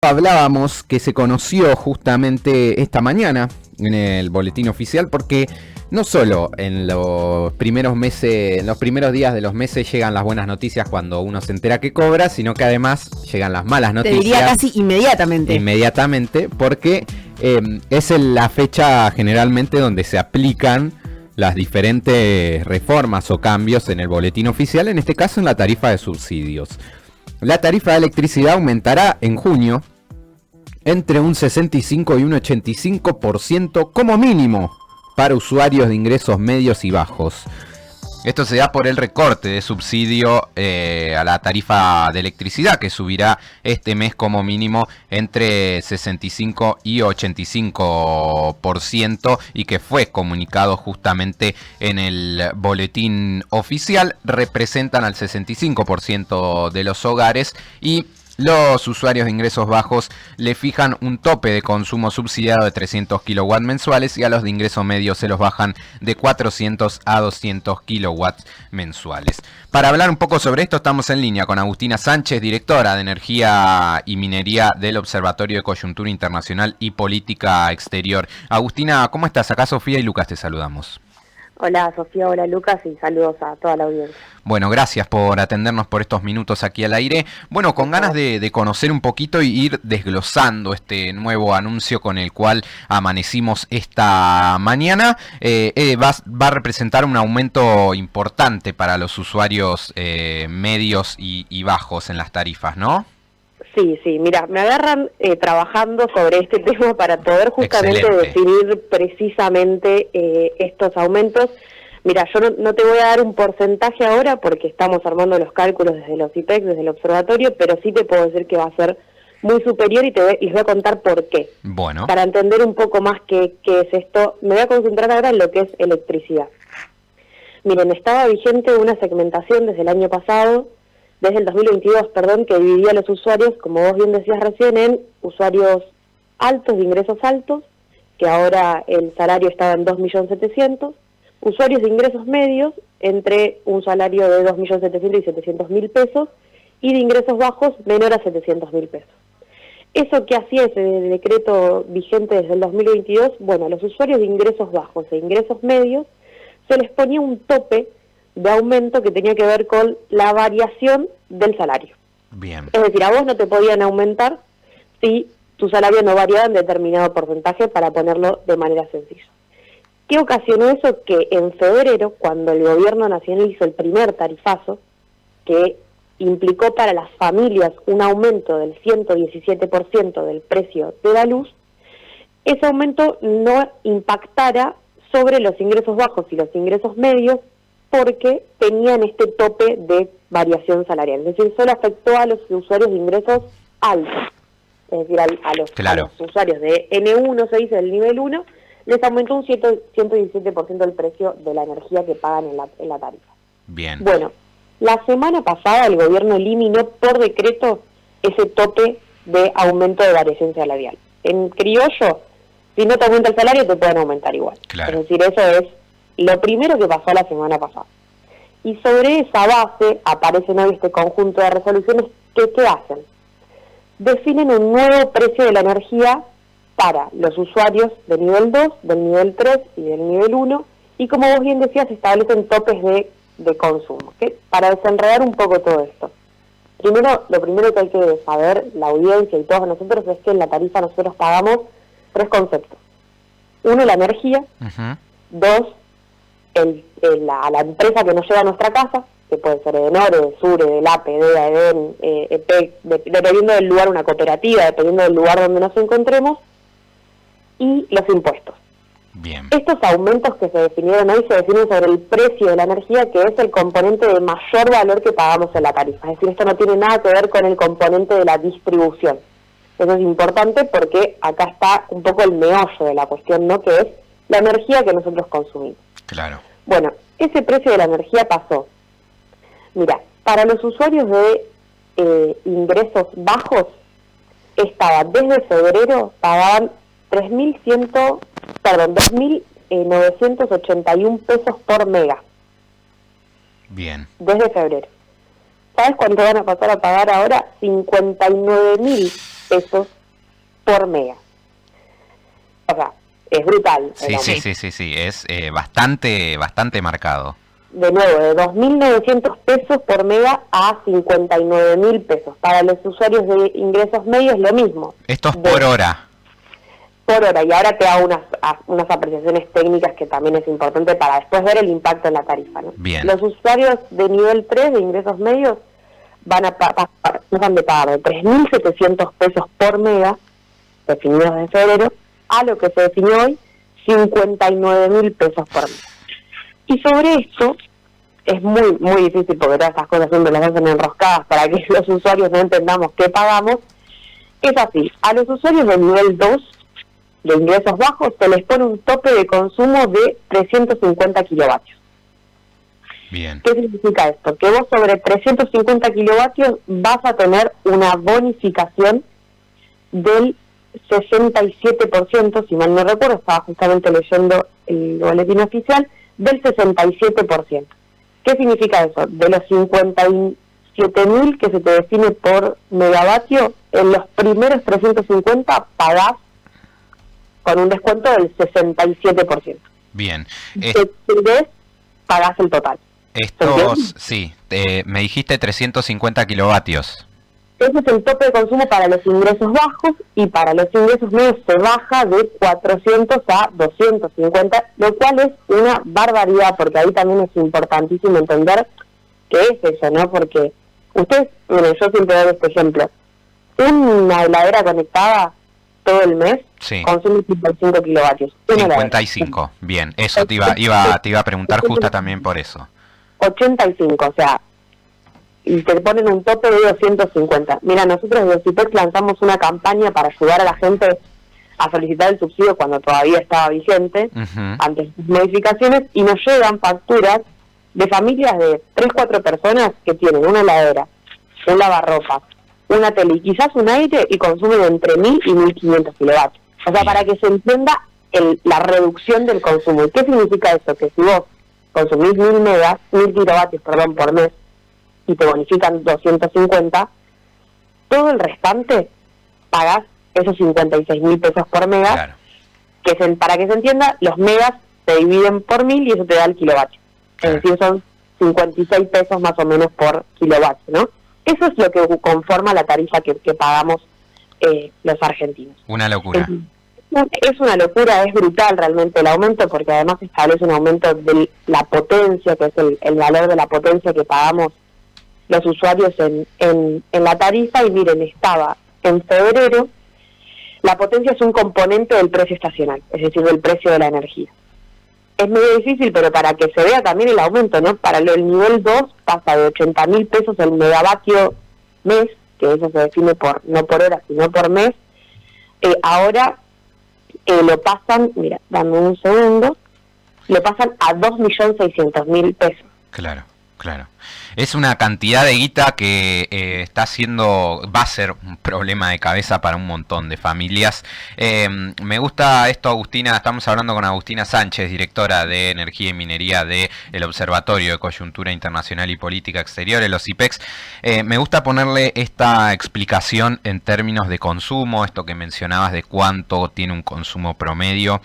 Hablábamos que se conoció justamente esta mañana en el boletín oficial, porque no solo en los primeros meses, en los primeros días de los meses llegan las buenas noticias cuando uno se entera que cobra, sino que además llegan las malas noticias. Te diría casi inmediatamente. Inmediatamente, porque es la fecha generalmente donde se aplican las diferentes reformas o cambios en el boletín oficial, en este caso en la tarifa de subsidios. La tarifa de electricidad aumentará en junio entre un 65 y un 85% como mínimo para usuarios de ingresos medios y bajos. Esto se da por el recorte de subsidio a la tarifa de electricidad, que subirá este mes como mínimo entre 65 y 85%, y que fue comunicado justamente en el boletín oficial. Representan al 65% de los hogares, y los usuarios de ingresos bajos le fijan un tope de consumo subsidiado de 300 kilowatts mensuales, y a los de ingreso medio se los bajan de 400 a 200 kilowatts mensuales. Para hablar un poco sobre esto estamos en línea con Agustina Sánchez, directora de Energía y Minería del Observatorio de Coyuntura Internacional y Política Exterior. Agustina, ¿cómo estás? Acá Sofía y Lucas te saludamos. Hola Sofía, hola Lucas, y saludos a toda la audiencia. Bueno, gracias por atendernos por estos minutos aquí al aire. Bueno, con ganas de conocer un poquito y ir desglosando este nuevo anuncio con el cual amanecimos esta mañana. Va a representar un aumento importante para los usuarios medios y bajos en las tarifas, ¿no? Sí, mira, me agarran trabajando sobre este tema para poder justamente definir precisamente estos aumentos. Mira, yo no te voy a dar un porcentaje ahora porque estamos armando los cálculos desde los IPEX, desde el observatorio, pero sí te puedo decir que va a ser muy superior, y les voy a contar por qué. Bueno. Para entender un poco más qué es esto, me voy a concentrar ahora en lo que es electricidad. Miren, estaba vigente una segmentación desde el año pasado, desde el 2022, que dividía a los usuarios, como vos bien decías recién, en usuarios altos, de ingresos altos, que ahora el salario estaba en 2.700.000, usuarios de ingresos medios, entre un salario de 2.700.000 y 700.000 pesos, y de ingresos bajos, menor a 700.000 pesos. ¿Eso que hacía ese decreto vigente desde el 2022? Bueno, a los usuarios de ingresos bajos e ingresos medios se les ponía un tope de aumento que tenía que ver con la variación del salario. Bien. Es decir, a vos no te podían aumentar si tu salario no variaba en determinado porcentaje, para ponerlo de manera sencilla. ¿Qué ocasionó eso? Que en febrero, cuando el gobierno nacional hizo el primer tarifazo, que implicó para las familias un aumento del 117% del precio de la luz, ese aumento no impactara sobre los ingresos bajos y los ingresos medios, porque tenían este tope de variación salarial. Es decir, solo afectó a los usuarios de ingresos altos. Es decir, a los usuarios de N1, se dice, del nivel 1, les aumentó un 117% el precio de la energía que pagan en la tarifa. Bien. Bueno, la semana pasada el gobierno eliminó por decreto ese tope de aumento de variación salarial. En criollo, si no te aumenta el salario, te pueden aumentar igual. Claro. Es decir, eso es lo primero que pasó la semana pasada. Y sobre esa base aparecen hoy este conjunto de resoluciones que ¿qué hacen? Definen un nuevo precio de la energía para los usuarios del nivel 2, del nivel 3 y del nivel 1, y como vos bien decías, establecen topes de consumo. ¿Okay? Para desenredar un poco todo esto. Lo primero que hay que saber, la audiencia y todos nosotros, es que en la tarifa nosotros pagamos 3 conceptos. 1, la energía. 2, a la empresa que nos lleva a nuestra casa, que puede ser Edenor, Edesur, Edelape, EDEA, EDEN, EPEC, dependiendo del lugar, una cooperativa, dependiendo del lugar donde nos encontremos, y los impuestos. Bien. Estos aumentos que se definieron hoy se definen sobre el precio de la energía, que es el componente de mayor valor que pagamos en la tarifa. Es decir, esto no tiene nada que ver con el componente de la distribución. Eso es importante porque acá está un poco el meollo de la cuestión, ¿no? Que es la energía que nosotros consumimos. Claro. Bueno, ese precio de la energía pasó. Mira, para los usuarios de ingresos bajos, desde febrero pagaban 2.981 pesos por mega. Bien. Desde febrero. ¿Sabes cuánto van a pasar a pagar ahora? 59.000 pesos por mega. O sea, es brutal. Sí, es bastante marcado. De nuevo, de 2.900 pesos por mega a 59.000 pesos. Para los usuarios de ingresos medios lo mismo. Esto es por hora. Por hora, y ahora te hago unas apreciaciones técnicas que también es importante para después ver el impacto en la tarifa, ¿no? Bien. Los usuarios de nivel 3 de ingresos medios van de pagar de 3.700 pesos por mega, definidos en febrero, a lo que se definió hoy, 59.000 pesos por mega. Y sobre esto, es muy difícil porque todas estas cosas siempre las hacen enroscadas para que los usuarios no entendamos qué pagamos. Es así, a los usuarios de nivel 2 de ingresos bajos se les pone un tope de consumo de 350 kilovatios. Bien. ¿Qué significa esto? Que vos sobre 350 kilovatios vas a tener una bonificación del 67%, si mal no recuerdo, estaba justamente leyendo el boletín oficial, del 67%. ¿Qué significa eso? De los 57.000 que se te define por megavatio, en los primeros 350 pagás con un descuento del 67%. Bien. Si pagás el total. Estos, sí, me dijiste 350 kilovatios. Ese es el tope de consumo para los ingresos bajos, y para los ingresos medios se baja de 400 a 250, lo cual es una barbaridad, porque ahí también es importantísimo entender qué es eso, ¿no? Porque ustedes, miren, yo siempre doy este ejemplo, una heladera conectada todo el mes consume 55 kilovatios. 55, bien, eso te iba a preguntar justo también por eso. 85, o sea, y te ponen un tope de 250. Mira, nosotros desde CIPEX lanzamos una campaña para ayudar a la gente a solicitar el subsidio cuando todavía estaba vigente, antes de sus modificaciones, y nos llegan facturas de familias de 3-4 personas que tienen una heladera, un lavarropas, una tele y quizás un aire, y consumen entre 1.000 y 1.500 kilovatios. O sea, para que se entienda la reducción del consumo. ¿Y qué significa eso? Que si vos consumís 1.000 kilovatios por mes, y te bonifican 250, todo el restante pagás esos 56.000 pesos por mega, claro. Para que se entienda, los megas se dividen por 1.000 y eso te da el kilovatio. Claro. Es decir, son 56 pesos más o menos por kilovatio, ¿no? Eso es lo que conforma la tarifa que pagamos los argentinos. Una locura. Es una locura, es brutal realmente el aumento, porque además establece un aumento de la potencia, que es el valor de la potencia que pagamos los usuarios en la tarifa. Y miren, estaba en febrero, la potencia es un componente del precio estacional, es decir, del precio de la energía. Es medio difícil, pero para que se vea también el aumento, ¿no? Para el nivel 2 pasa de 80.000 pesos el megavatio mes, que eso se define no por hora, sino por mes. Ahora lo pasan, mira, dame un segundo, lo pasan a 2.600.000 pesos. Claro. Es una cantidad de guita que va a ser un problema de cabeza para un montón de familias. Me gusta esto, Agustina. Estamos hablando con Agustina Sánchez, directora de Energía y Minería del Observatorio de Coyuntura Internacional y Política Exterior, el OCIPEX. Me gusta ponerle esta explicación en términos de consumo, esto que mencionabas de cuánto tiene un consumo promedio.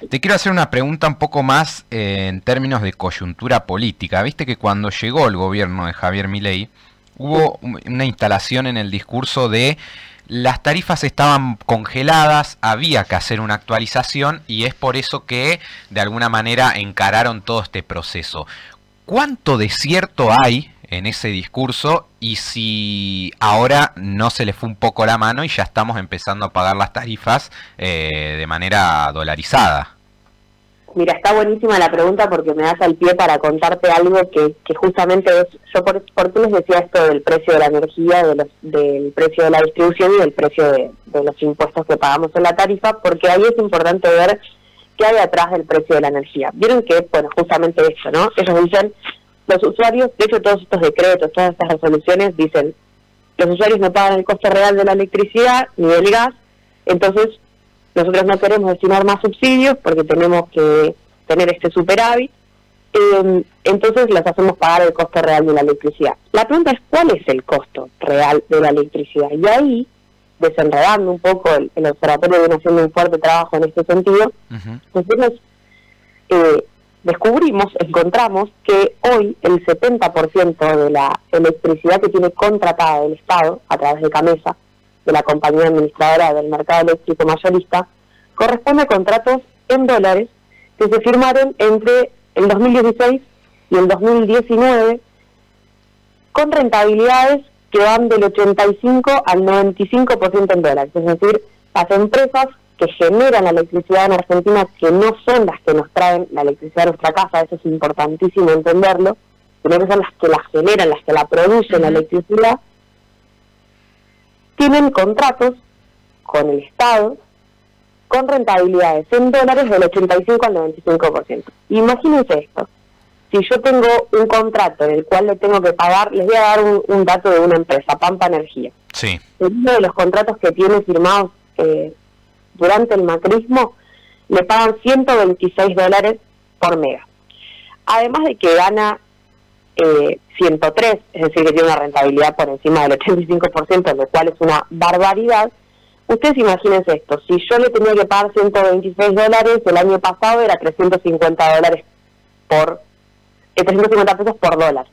Te quiero hacer una pregunta un poco más en términos de coyuntura política. Viste que cuando llegó el gobierno de Javier Milei hubo una instalación en el discurso de las tarifas estaban congeladas, había que hacer una actualización y es por eso que de alguna manera encararon todo este proceso. ¿Cuánto de cierto hay en ese discurso y si ahora no se le fue un poco la mano y ya estamos empezando a pagar las tarifas de manera dolarizada? Mira, está buenísima la pregunta porque me das al pie para contarte algo que justamente es, yo por qué les decía esto del precio de la energía, del precio de la distribución y del precio de los impuestos que pagamos en la tarifa, porque ahí es importante ver qué hay atrás del precio de la energía. Vieron que, bueno, justamente esto, ¿no? Ellos dicen, los usuarios, de hecho todos estos decretos, todas estas resoluciones dicen, los usuarios no pagan el costo real de la electricidad ni del gas, entonces nosotros no queremos destinar más subsidios porque tenemos que tener este superávit, entonces les hacemos pagar el costo real de la electricidad. La pregunta es, ¿cuál es el costo real de la electricidad? Y ahí desenredando un poco, el observatorio viene haciendo un fuerte trabajo en este sentido. Nosotros encontramos que hoy el 70% de la electricidad que tiene contratada el Estado a través de CAMESA, de la compañía administradora del mercado eléctrico mayorista, corresponde a contratos en dólares que se firmaron entre el 2016 y el 2019 con rentabilidades que van del 85 al 95% en dólares. Es decir, las empresas que generan la electricidad en Argentina, que no son las que nos traen la electricidad a nuestra casa, eso es importantísimo entenderlo, sino que son las que la generan, las que la producen la electricidad, tienen contratos con el Estado con rentabilidades en dólares del 85 al 95%. Imagínense esto. Si yo tengo un contrato en el cual le tengo que pagar, les voy a dar un dato de una empresa, Pampa Energía. Sí. Uno de los contratos que tiene firmados durante el macrismo, le pagan $126 por mega. Además de que gana 103, es decir, que tiene una rentabilidad por encima del 85%, lo cual es una barbaridad. Ustedes imagínense esto, si yo le tenía que pagar $126, el año pasado era $350 por 350 pesos por dólar.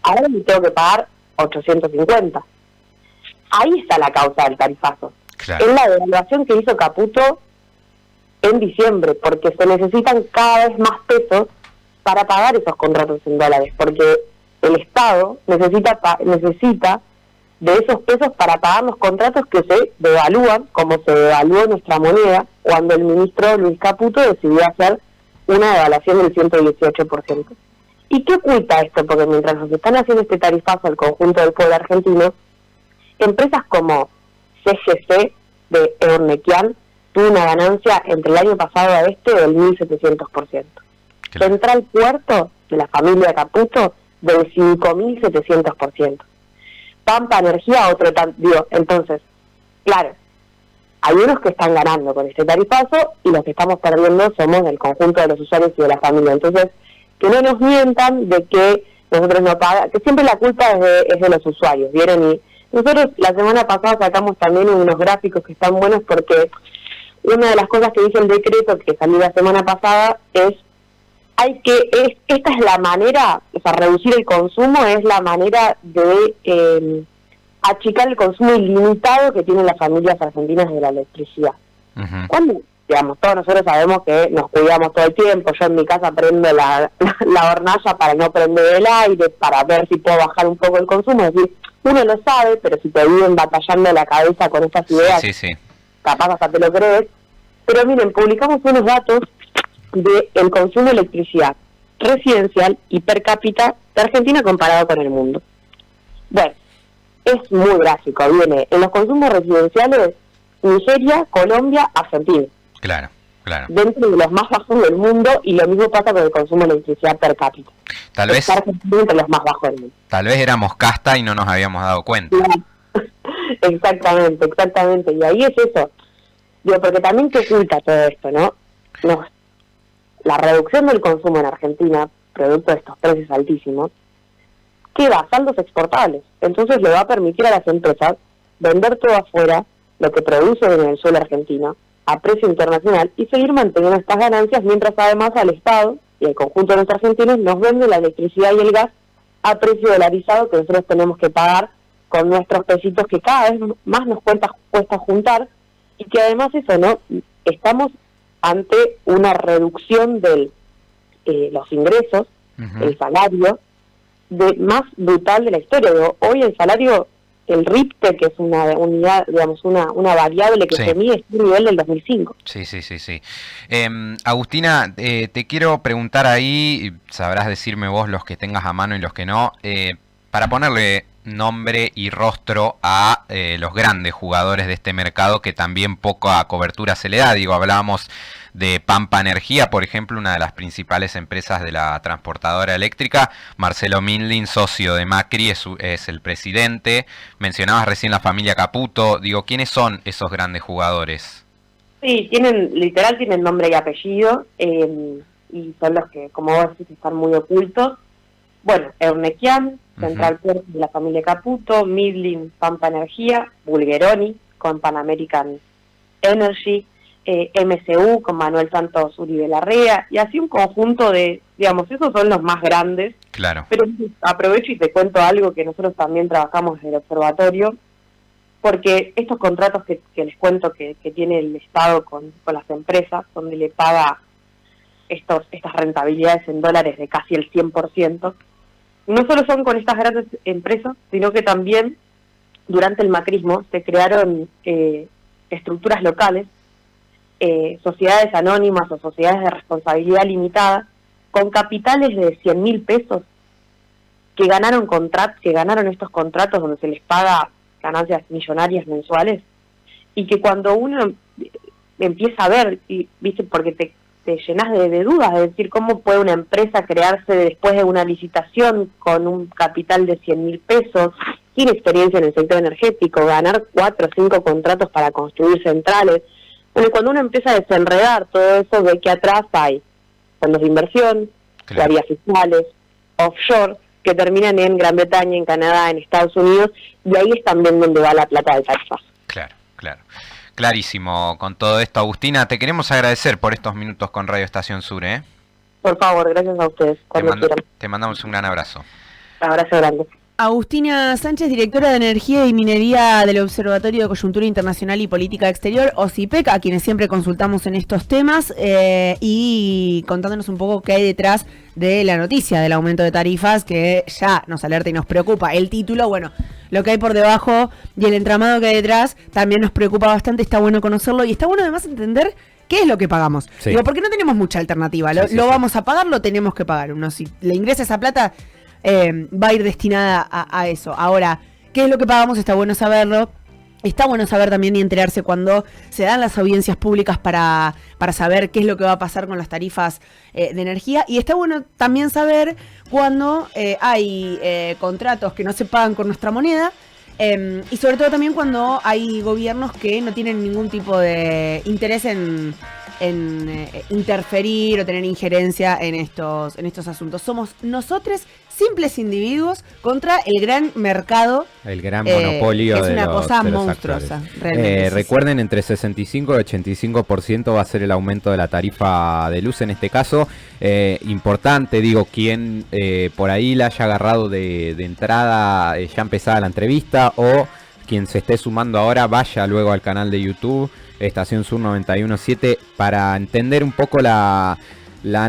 Ahora le tengo que pagar 850. Ahí está la causa del tarifazo. Claro. Es la devaluación que hizo Caputo en diciembre, porque se necesitan cada vez más pesos para pagar esos contratos en dólares, porque el Estado necesita de esos pesos para pagar los contratos que se devalúan, como se devaluó nuestra moneda, cuando el ministro Luis Caputo decidió hacer una devaluación del 118%. ¿Y qué oculta esto? Porque mientras nos están haciendo este tarifazo al conjunto del pueblo argentino, empresas como CGC de Eurnequian tuvo una ganancia entre el año pasado a este del 1.700%. Central Puerto, de la familia Caputo, del 5.700%. Pampa Energía, otro entonces, claro, hay unos que están ganando con este tarifazo y los que estamos perdiendo somos el conjunto de los usuarios y de la familia. Entonces, que no nos mientan de que nosotros no pagamos, que siempre la culpa es de los usuarios, ¿vieron? Y nosotros la semana pasada sacamos también unos gráficos que están buenos, porque una de las cosas que dice el decreto que salió la semana pasada es esta es la manera, o sea, reducir el consumo es la manera de achicar el consumo ilimitado que tienen las familias argentinas de la electricidad. Cuando, digamos, todos nosotros sabemos que nos cuidamos todo el tiempo, yo en mi casa prendo la hornalla para no prender el aire, para ver si puedo bajar un poco el consumo, es decir, uno lo sabe, pero si te viven batallando la cabeza con estas ideas, sí. Capaz hasta te lo crees. Pero miren, publicamos unos datos del consumo de electricidad residencial y per cápita de Argentina comparado con el mundo. Bueno, es muy gráfico, viene en los consumos residenciales Nigeria, Colombia, Argentina. Claro. Dentro de los más bajos del mundo, y lo mismo pasa con el consumo de electricidad per cápita. Tal vez Argentina entre los más bajos del mundo. Tal vez éramos casta y no nos habíamos dado cuenta. Exactamente. Y ahí es eso. Digo, porque también te oculta todo esto, ¿no? La reducción del consumo en Argentina, producto de estos precios altísimos, que va a saldos exportables. Entonces le va a permitir a las empresas vender todo afuera, lo que producen en el suelo argentino, a precio internacional, y seguir manteniendo estas ganancias, mientras además al Estado y al conjunto de los argentinos nos venden la electricidad y el gas a precio dolarizado, que nosotros tenemos que pagar con nuestros pesitos que cada vez más nos cuesta juntar, y que además eso, ¿no? Estamos ante una reducción de los ingresos, el salario, más brutal de la historia. Hoy el salario, el RIPTE, que es una unidad, digamos, una variable que se mide, es un nivel del 2005. Sí. Agustina, te quiero preguntar ahí, sabrás decirme vos los que tengas a mano y los que no, para ponerle nombre y rostro a los grandes jugadores de este mercado que también poca cobertura se le da. Hablábamos de Pampa Energía, por ejemplo, una de las principales empresas de la transportadora eléctrica. Marcelo Mindlin, socio de Macri, es el presidente. Mencionabas recién la familia Caputo. ¿Quiénes son esos grandes jugadores? Sí, tienen nombre y apellido, y son los que, como vos decís, están muy ocultos. Bueno, Eurnequian, Central Puerto de la familia Caputo, Midlin, Pampa Energía, Bulgeroni, con Pan American Energy, MSU con Manuel Santos Uribe Larrea, y así un conjunto de, digamos, esos son los más grandes. Claro. Pero aprovecho y te cuento algo que nosotros también trabajamos en el observatorio, porque estos contratos que les cuento que tiene el Estado con las empresas, donde le paga estas rentabilidades en dólares de casi el 100%, no solo son con estas grandes empresas, sino que también durante el macrismo se crearon estructuras locales, sociedades anónimas o sociedades de responsabilidad limitada, con capitales de 100.000 pesos, que ganaron estos contratos donde se les paga ganancias millonarias mensuales, y que cuando uno empieza a ver, y viste, porque te llenas de dudas, de decir cómo puede una empresa crearse después de una licitación con un capital de 100.000 pesos, sin experiencia en el sector energético, ganar 4 o 5 contratos para construir centrales. Bueno, cuando uno empieza a desenredar todo eso, ve que atrás hay fondos de inversión, claro, fiscales, offshore, que terminan en Gran Bretaña, en Canadá, en Estados Unidos, y ahí es también donde va la plata de tarifas. Claro, claro. Clarísimo con todo esto, Agustina. Te queremos agradecer por estos minutos con Radio Estación Sur, ¿eh? Por favor, gracias a ustedes. Te mandamos un gran abrazo. Un abrazo grande. Agustina Sánchez, directora de Energía y Minería del Observatorio de Coyuntura Internacional y Política Exterior, OCIPEC, a quienes siempre consultamos en estos temas, y contándonos un poco qué hay detrás de la noticia del aumento de tarifas, que ya nos alerta y nos preocupa. El título, bueno, lo que hay por debajo y el entramado que hay detrás también nos preocupa bastante, está bueno conocerlo y está bueno además entender qué es lo que pagamos. Sí. Digo, porque no tenemos mucha alternativa, lo vamos a pagar, lo tenemos que pagar. Uno, si le ingresa esa plata, va a ir destinada a eso. Ahora, ¿qué es lo que pagamos? Está bueno saberlo. Está bueno saber también y enterarse cuando se dan las audiencias públicas para saber qué es lo que va a pasar con las tarifas de energía. Y está bueno también saber cuando hay contratos que no se pagan con nuestra moneda. Y sobre todo también cuando hay gobiernos que no tienen ningún tipo de interés en interferir o tener injerencia en estos asuntos. Somos nosotros, simples individuos, contra el gran mercado. El gran monopolio es una cosa monstruosa. Recuerden, entre 65 y 85% va a ser el aumento de la tarifa de luz en este caso. Importante, digo, quien por ahí la haya agarrado de entrada, ya empezada la entrevista, o quien se esté sumando ahora, vaya luego al canal de YouTube Estación Sur 91.7 para entender un poco la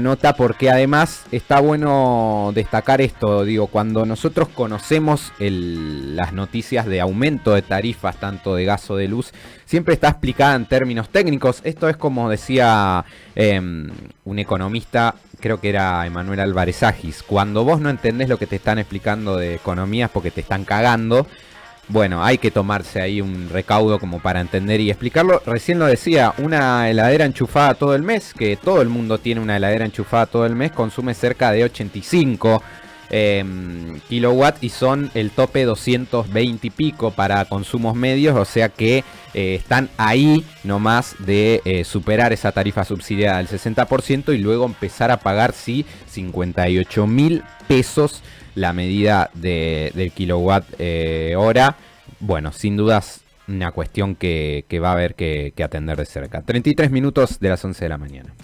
nota, porque además está bueno destacar esto, digo, cuando nosotros conocemos las noticias de aumento de tarifas, tanto de gas o de luz, siempre está explicada en términos técnicos. Esto es como decía un economista, creo que era Emanuel Álvarez Agis, cuando vos no entendés lo que te están explicando de economía es porque te están cagando. Bueno, hay que tomarse ahí un recaudo como para entender y explicarlo. Recién lo decía, una heladera enchufada todo el mes, que todo el mundo tiene una heladera enchufada todo el mes, consume cerca de 85 kilowatts y son el tope 220 y pico para consumos medios, o sea que están ahí nomás de superar esa tarifa subsidiada del 60% y luego empezar a pagar, sí, 58.000 pesos la medida del kilowatt hora. Bueno, sin dudas una cuestión que va a haber que atender de cerca. 33 minutos de las 11 de la mañana.